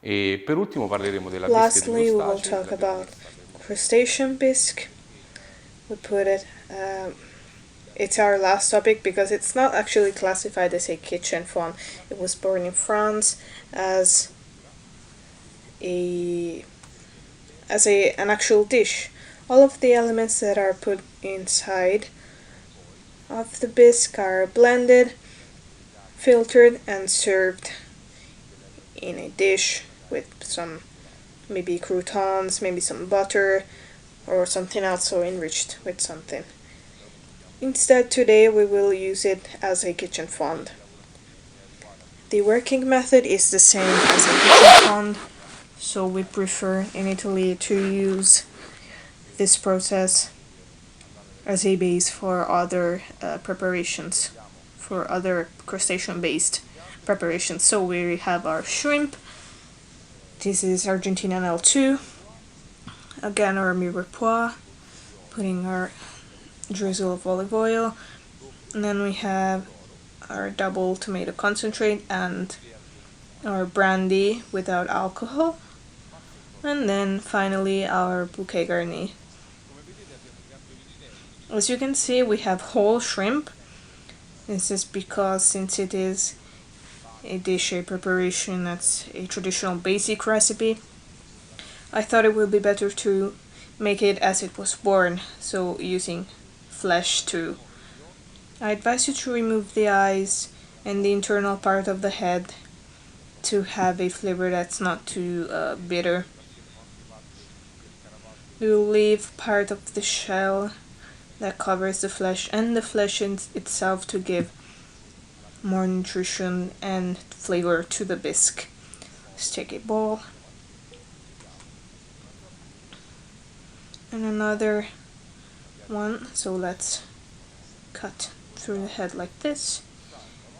E per ultimo parleremo della bische di Lastly, we will crostacei. talk about Crustacean Bisque. We put it, it's our last topic because it's not actually classified as a kitchen fond. It was born in France as a an actual dish. All of the elements that are put inside of the bisque are blended, filtered, and served in a dish with some maybe croutons, maybe some butter, or something else so enriched with something. Instead, today we will use it as a kitchen fond. The working method is the same as a kitchen fond, so we prefer in Italy to use this process as a base for other preparations, for other crustacean based preparations. So we have our shrimp. This is Argentinian L2. Again, our mirepoix, putting our drizzle of olive oil. And then we have our double tomato concentrate and our brandy without alcohol. And then finally our bouquet garni. As you can see, we have whole shrimp. This is because since it is a dish, a preparation that's a traditional basic recipe, I thought it would be better to make it as it was born, so using flesh too. I advise you to remove the eyes and the internal part of the head to have a flavor that's not too bitter. We will leave part of the shell that covers the flesh and the flesh itself to give more nutrition and flavor to the bisque. Let's take a bowl and another one, so let's cut through the head like this,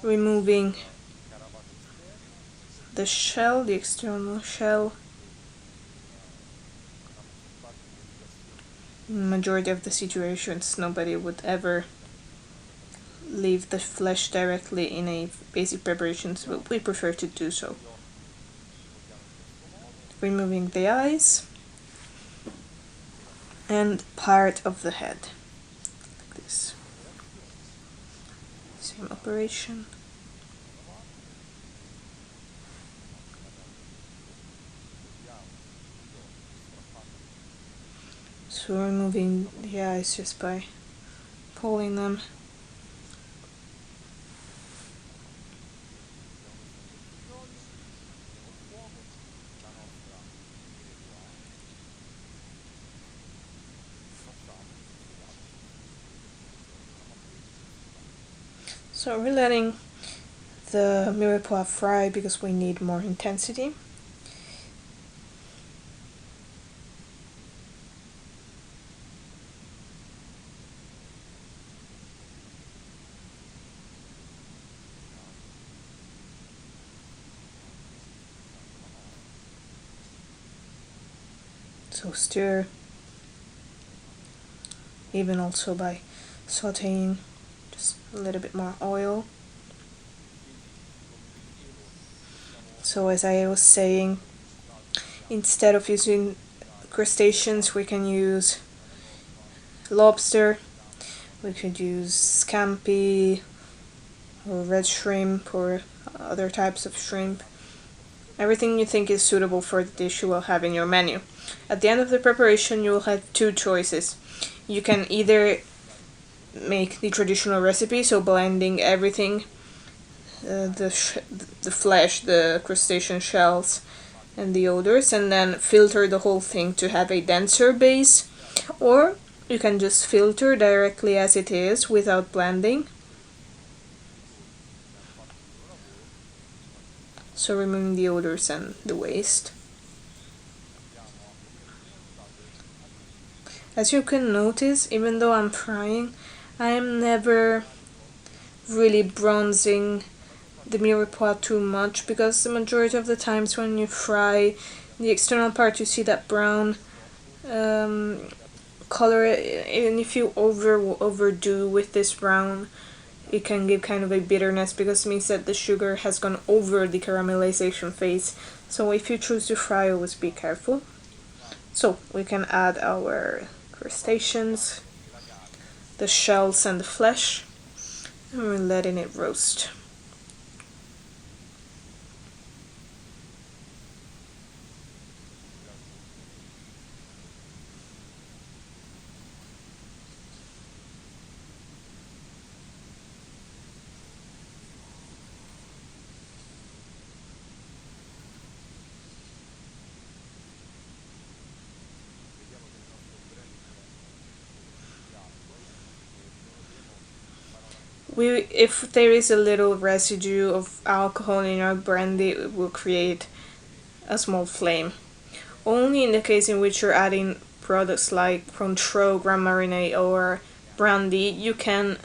removing the shell, the external shell. In majority of the situations, nobody would ever leave the flesh directly in a basic preparation, but we prefer to do so. Removing the eyes and part of the head, like this. Same operation. So removing the eyes just by pulling them. So we're letting the mirepoix fry because we need more intensity. So stir, even also by sauteing just a little bit more oil. So as I was saying, instead of using crustaceans, we can use lobster, we could use scampi or red shrimp or other types of shrimp. Everything you think is suitable for the dish you will have in your menu. At the end of the preparation, you will have two choices. You can either make the traditional recipe, so blending everything, the flesh, the crustacean shells, and the odors, and then filter the whole thing to have a denser base, or you can just filter directly as it is without blending. So removing the odors and the waste. As you can notice, even though I'm frying, I am never really bronzing the mirepoix too much, because the majority of the times when you fry the external part you see that brown color, and if you overdo with this brown, it can give kind of a bitterness because it means that the sugar has gone over the caramelization phase. So if you choose to fry, always be careful. So we can add our crustaceans, the shells and the flesh, and we're letting it roast. If there is a little residue of alcohol in our brandy, it will create a small flame. Only in the case in which you're adding products like Cointreau, Grand Marnier, or brandy, you can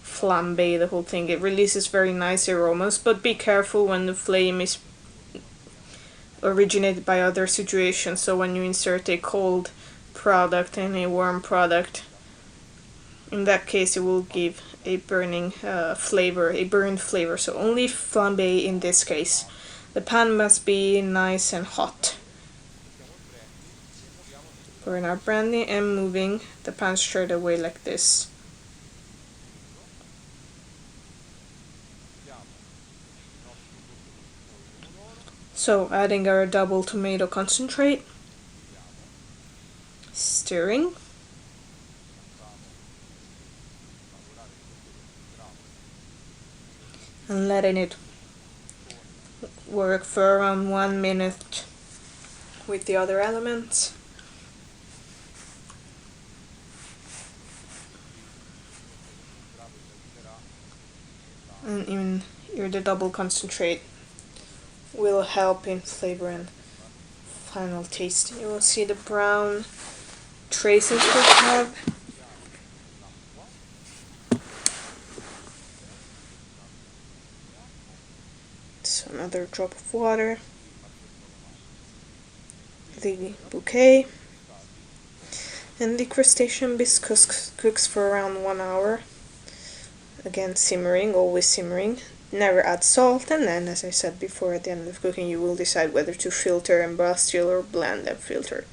flambe the whole thing. It releases very nice aromas, but be careful when the flame is originated by other situations. So when you insert a cold product and a warm product, in that case it will give a burning flavor, a burned flavor. So only flambe in this case. The pan must be nice and hot. Pouring our brandy and moving the pan straight away like this. So adding our double tomato concentrate, stirring, and letting it work for around 1 minute with the other elements. And even here the double concentrate will help in flavor and final taste. You will see the brown traces we have. So another drop of water. The bouquet. And the Crustacean Bisque cooks for around 1 hour. Again, simmering, always simmering. Never add salt, and then, as I said before, at the end of cooking you will decide whether to filter and bastille or blend and filter.